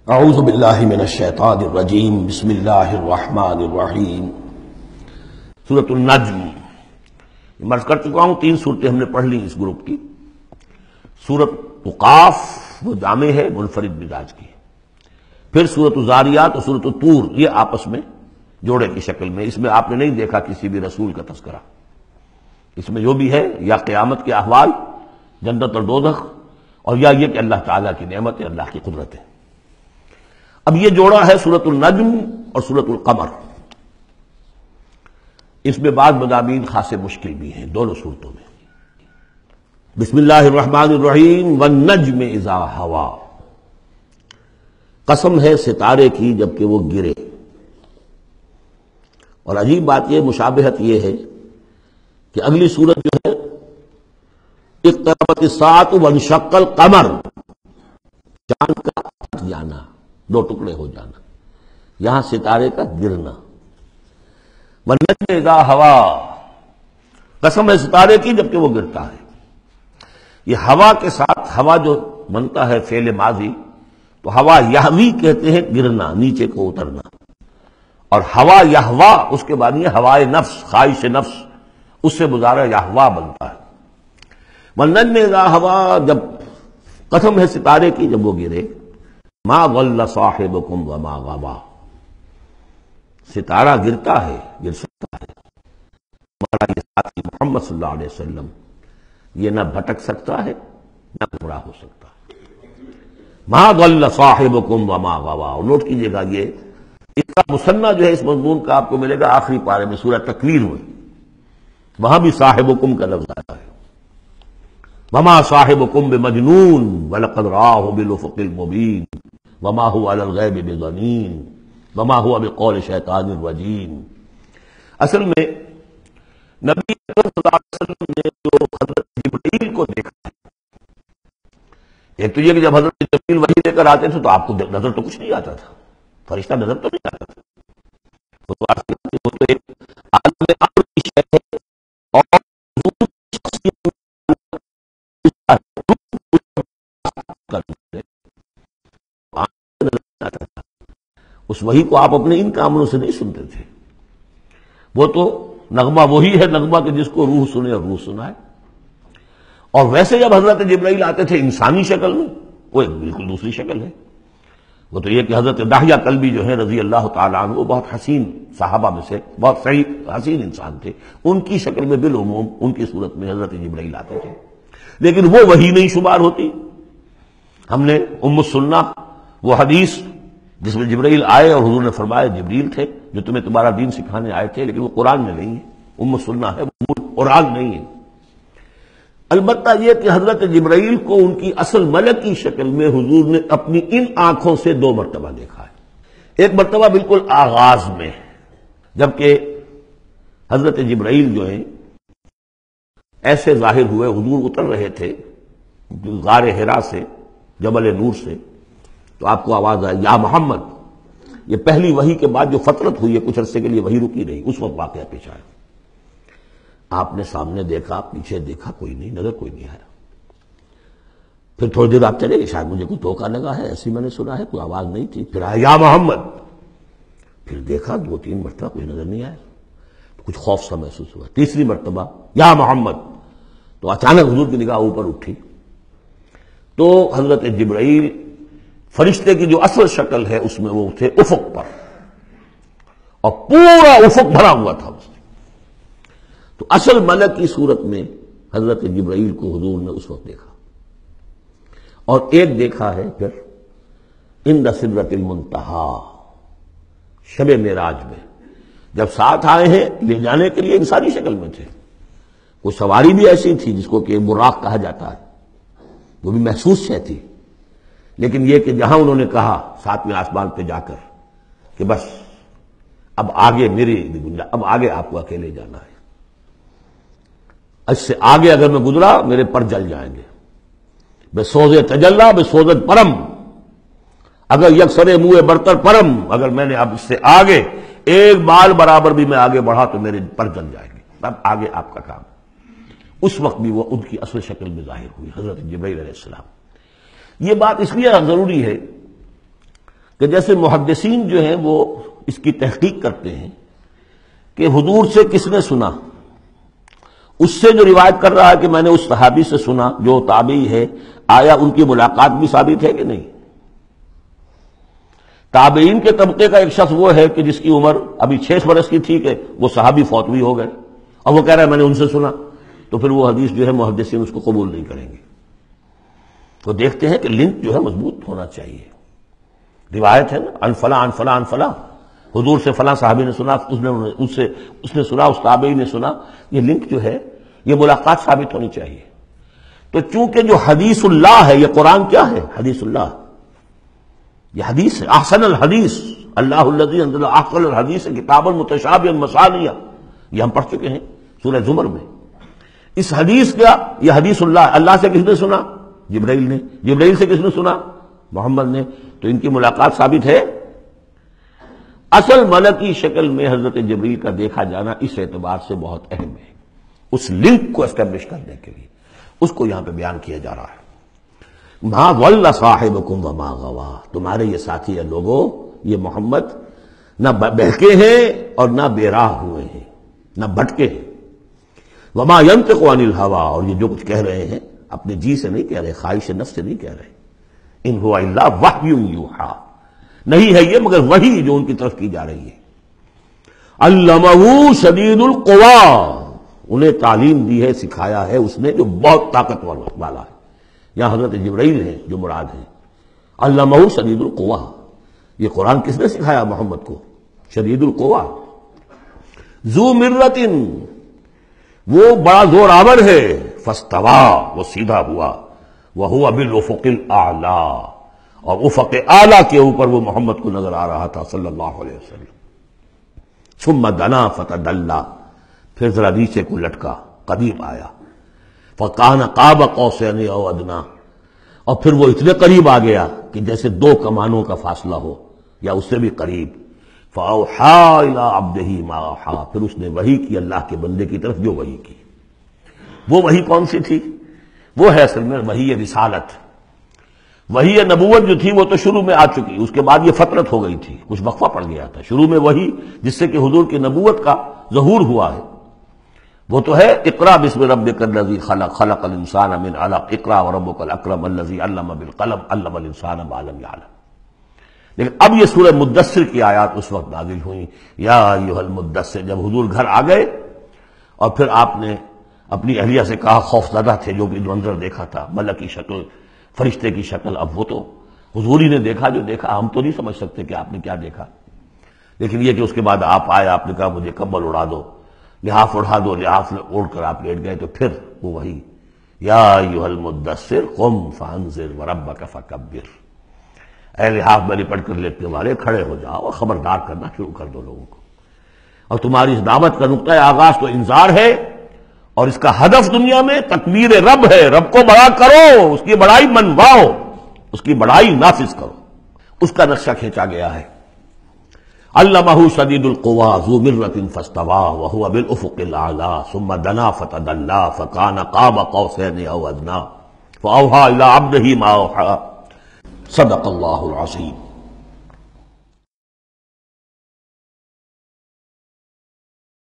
اعوذ باللہ من الشیطان الرجیم بسم اللہ الرحمن الرحیم سورۃ النجم مرض کر چکا ہوں، 3 صورتیں ہم نے پڑھ لی اس گروپ کی۔ سورۃ قاف وہ جامع ہے، منفرد مزاج کی، پھر سورۃ الذاریات اور سورۃ الطور، یہ آپس میں جوڑے کی شکل میں۔ اس میں آپ نے نہیں دیکھا کسی بھی رسول کا تذکرہ، اس میں جو بھی ہے یا قیامت کے احوال، جنت اور دوزخ، اور یا یہ کہ اللہ تعالیٰ کی نعمت ہے، اللہ کی قدرت ہے۔ اب یہ جوڑا ہے سورۃ النجم اور سورۃ القمر، اس میں بعض مضامین خاصے مشکل بھی ہیں دونوں صورتوں میں۔ بسم اللہ الرحمن الرحیم والنجم اذا ہوا، قسم ہے ستارے کی جب کہ وہ گرے۔ اور عجیب بات یہ، مشابہت یہ ہے کہ اگلی صورت جو ہے اقتربت الساعۃ وانشق القمر، چاند کا پھٹ جانا، 2 ٹکڑے ہو جانا، یہاں ستارے کا گرنا۔ والنجم اذا ہوا، قسم ہے ستارے کی جبکہ وہ گرتا ہے۔ یہ ہوا کے ساتھ، ہوا جو بنتا ہے فعل ماضی، تو ہوا یہوی کہتے ہیں گرنا، نیچے کو اترنا، اور ہوا یہوا اس کے بعد یہ ہوائے نفس، خواہش نفس، اس سے مضارع یہوا بنتا ہے۔ والنجم اذا ہوا، جب قسم ہے ستارے کی جب وہ گرے۔ ما ضل صاحبکم وما غوا، ستارہ گرتا ہے، گر سکتا ہے، ہمارا یہ ساتھی محمد صلی اللہ علیہ وسلم یہ نہ بھٹک سکتا ہے نہ گمراہ ہو سکتا ہے۔ ما ضل صاحبکم وما غوا، اور نوٹ کیجئے گا یہ اس کا مثنیٰ جو ہے اس مضمون کا آپ کو ملے گا آخری پارے میں سورہ تکویر میں، وہاں بھی صاحبکم کا لفظ آیا ہے۔ وما صاحبکم بمجنون ولقد رآہ بالافق المبین وما هو علی الغیب بضنین وما هو بقول شیطان الرجیم۔ اصل میں نبی اکرم صلی اللہ علیہ وسلم نے جو حضرت جبرائیل کو دیکھا، ایک تو یہ کہ جب حضرت جبرائیل وحی لے کر آتے تھے تو آپ کو نظر تو کچھ نہیں آتا تھا، فرشتہ نظر تو نہیں آتا تھا، وہ تو ایک عالم امر کی شے ہے، اور اس وحی کو آپ اپنے ان کاموں سے نہیں سنتے تھے، وہ تو نغمہ وہی ہے نغمہ کہ جس کو روح سنے اور روح سنائے۔ اور ویسے جب حضرت جبرائیل آتے تھے انسانی شکل میں، وہ ایک بالکل دوسری شکل ہے۔ وہ تو یہ کہ حضرت دحیہ کلبی جو ہے رضی اللہ تعالیٰ عنہ، وہ بہت حسین صحابہ میں سے بہت صحیح حسین انسان تھے، ان کی شکل میں بالعموم ان کی صورت میں حضرت جبرائیل آتے تھے، لیکن وہ وحی نہیں شمار ہوتی۔ ہم نے ام السنہ وہ حدیث جس میں جبرائیل آئے اور حضور نے فرمایا جبریل تھے جو تمہیں تمہارا دین سکھانے آئے تھے، لیکن وہ قرآن میں نہیں ہے، ام السنہ ہے، وہ قرآن نہیں ہے۔ البتہ یہ کہ حضرت جبرائیل کو ان کی اصل ملکی شکل میں حضور نے اپنی ان آنکھوں سے 2 مرتبہ دیکھا ہے۔ ایک مرتبہ بالکل آغاز میں، جبکہ حضرت جبرائیل جو ہیں ایسے ظاہر ہوئے، حضور اتر رہے تھے غار حرا سے، جبل نور سے، تو آپ کو آواز آئی یا محمد۔ یہ پہلی وحی کے بعد جو فترت ہوئی ہے، کچھ عرصے کے لیے وحی رکی رہی، اس وقت واقعہ پیش آیا۔ آپ نے سامنے دیکھا، پیچھے دیکھا، کوئی نہیں، نظر کوئی نہیں آیا۔ پھر تھوڑی دیر آپ چلے گئے، شاید مجھے کوئی دھوکہ لگا ہے، ایسی میں نے سنا ہے، کوئی آواز نہیں تھی۔ پھر آیا یا محمد، پھر دیکھا 2-3 مرتبہ کوئی نظر نہیں آیا، تو کچھ خوف سا محسوس ہوا۔ تیسری مرتبہ یا محمد، تو اچانک حضور کی نگاہ اوپر اٹھی، تو حضرت جبرائیل فرشتے کی جو اصل شکل ہے اس میں وہ تھے افق پر، اور پورا افق بھرا ہوا تھا اس میں۔ تو اصل ملک کی صورت میں حضرت جبرائیل کو حضور نے اس وقت دیکھا، اور ایک دیکھا ہے پھر عند سدرۃ المنتہا، شب معراج میں، جب ساتھ آئے ہیں لے جانے کے لیے انسانی شکل میں تھے، کوئی سواری بھی ایسی تھی جس کو کہ براق کہا جاتا ہے، وہ بھی محسوس شے تھی، لیکن یہ کہ جہاں انہوں نے کہا 7ویں آسمان پہ جا کر کہ بس اب آگے میری گنجائش، اب آگے آپ کو اکیلے جانا ہے، اس سے آگے اگر میں گزرا میرے پر جل جائیں گے، بے سوز تجلا بے سوزت پرم، اگر یکسر منہ برتر پرم، اگر میں نے اب اس سے آگے ایک بال برابر بھی میں آگے بڑھا تو میرے پر جل جائیں گے، اب آگے آپ کا کام۔ اس وقت بھی وہ ان کی اصل شکل میں ظاہر ہوئی حضرت جبرائیل علیہ السلام۔ یہ بات اس لیے ضروری ہے کہ جیسے محدثین جو ہیں وہ اس کی تحقیق کرتے ہیں کہ حضور سے کس نے سنا، اس سے جو روایت کر رہا ہے کہ میں نے اس صحابی سے سنا جو تابعی ہے، آیا ان کی ملاقات بھی ثابت ہے کہ نہیں؟ تابعین کے طبقے کا ایک شخص وہ ہے کہ جس کی عمر ابھی 6 برس کی تھی کہ وہ صحابی فوت بھی ہو گئے، اور وہ کہہ رہا ہے میں نے ان سے سنا، تو پھر وہ حدیث جو ہے محدثین اس کو قبول نہیں کریں گے۔ تو دیکھتے ہیں کہ لنک جو ہے مضبوط ہونا چاہیے۔ روایت ہے نا، ان فلاں ان فلاں ان فلاں، حضور سے فلاں صحابی نے سنا، اس نے سنا، اس تابعی نے سنا، یہ لنک جو ہے یہ ملاقات ثابت ہونی چاہیے۔ تو چونکہ جو حدیث اللہ ہے، یہ قرآن کیا ہے؟ حدیث اللہ، یہ حدیث ہے۔ احسن الحدیث اللہ الذی انزل احسن الحدیث کتابا متشابہا مثانیہ، یہ ہم پڑھ چکے ہیں سورہ زمر میں۔ اس حدیث کا یہ حدیث اللہ، اللہ سے کس نے سنا؟ جبرائیل نے۔ جبرائیل سے کس نے سنا؟ محمد نے۔ تو ان کی ملاقات ثابت ہے۔ اصل ملکی شکل میں حضرت جبریل کا دیکھا جانا اس اعتبار سے بہت اہم ہے، اس لنک کو اسٹیبلش کرنے کے لیے اس کو یہاں پہ بیان کیا جا رہا ہے۔ ما ضل صاحبکم وما غوا، تمہارے یہ ساتھی ہے لوگوں، یہ محمد نہ بہکے ہیں اور نہ بے راہ ہوئے ہیں، نہ بھٹکے ہیں۔ وما ينطق عن الهوى، اور یہ جو کچھ کہہ رہے ہیں اپنے جی سے نہیں کہہ رہے، خواہش نفس سے نہیں کہہ رہے۔ ان هو الا وحی یوحی، نہیں ہے یہ مگر وحی جو ان کی طرف کی جا رہی ہے۔ علمہ شدید القوی، انہیں تعلیم دی ہے، سکھایا ہے اس نے جو بہت طاقت والا ہے۔ یہاں حضرت جبرائیل ہیں جو مراد ہیں۔ علمہ شدید القوی، یہ قرآن کس نے سکھایا محمد کو؟ شدید القوی، ذو مرۃ، وہ بڑا زور آور ہے، فاستوی، وہ سیدھا ہوا، وہو بالافق الاعلی، اور افق اعلیٰ کے اوپر وہ محمد کو نظر آ رہا تھا صلی اللہ علیہ وسلم۔ ثم دنا فتدلی، پھر ذرا نیچے کو لٹکا، قریب آیا، فکان قاب قوسین او ادنی، اور پھر وہ اتنے قریب آ گیا کہ جیسے 2 کمانوں کا فاصلہ ہو یا اس سے بھی قریب۔ فاوحی الی عبدہ ما اوحی، پھر اس نے وحی کی اللہ کے بندے کی طرف جو وحی کی۔ وہ وحی کون سی تھی؟ وہ ہے اصل میں وحی رسالت۔ وحی نبوت جو تھی وہ تو شروع میں آ چکی، اس کے بعد یہ فترت ہو گئی تھی، کچھ وقفہ پڑ گیا تھا۔ شروع میں وحی جس سے کہ حضور کی نبوت کا ظہور ہوا ہے وہ تو ہے اقرا بسم ربک الذی خلق، خلق الانسان من علق، اقرا وربک الاکرم الذی علم بالقلم، علم الانسان ما لم یعلم۔ لیکن اب یہ سورہ مدثر کی آیات اس وقت نازل ہوئیں، یا ایھا المدثر، جب حضور گھر آ گئے اور پھر آپ نے اپنی اہلیہ سے کہا، خوف زدہ تھے جو منظر دیکھا تھا، ملک کی شکل، فرشتے کی شکل، اب وہ تو حضور ہی نے دیکھا جو دیکھا، ہم تو نہیں سمجھ سکتے کہ آپ نے کیا دیکھا، لیکن یہ کہ اس کے بعد آپ آئے، آپ نے کہا مجھے کمبل اڑا دو، لحاف اڑا دو، لحاف اوڑھ کر آپ لیٹ گئے، تو پھر وہ وہی یا ایھا المدثر قم فانذر وربک فکبر، اے لحاف میں لپٹ کر لیٹنے والے کھڑے ہو جاؤ اور خبردار کرنا شروع کر دو لوگوں کو۔ اور تمہاری اس دعوت کا نقطۂ آغاز تو انذار ہے، اور اس کا ہدف دنیا میں تکبیر رب ہے، رب کو بڑا کرو، اس کی بڑائی منواؤ، اس کی بڑائی نافذ کرو، اس کا نقشہ کھینچا گیا ہے۔ علمہ شدید القوی ذو مرۃ فاستوی وہو بالافق الاعلی ثم دنا فتدلی فکان قاب قوسین او ادنی فاوحی الی عبدہ ما اوحی۔ صدق اللہ العظیم۔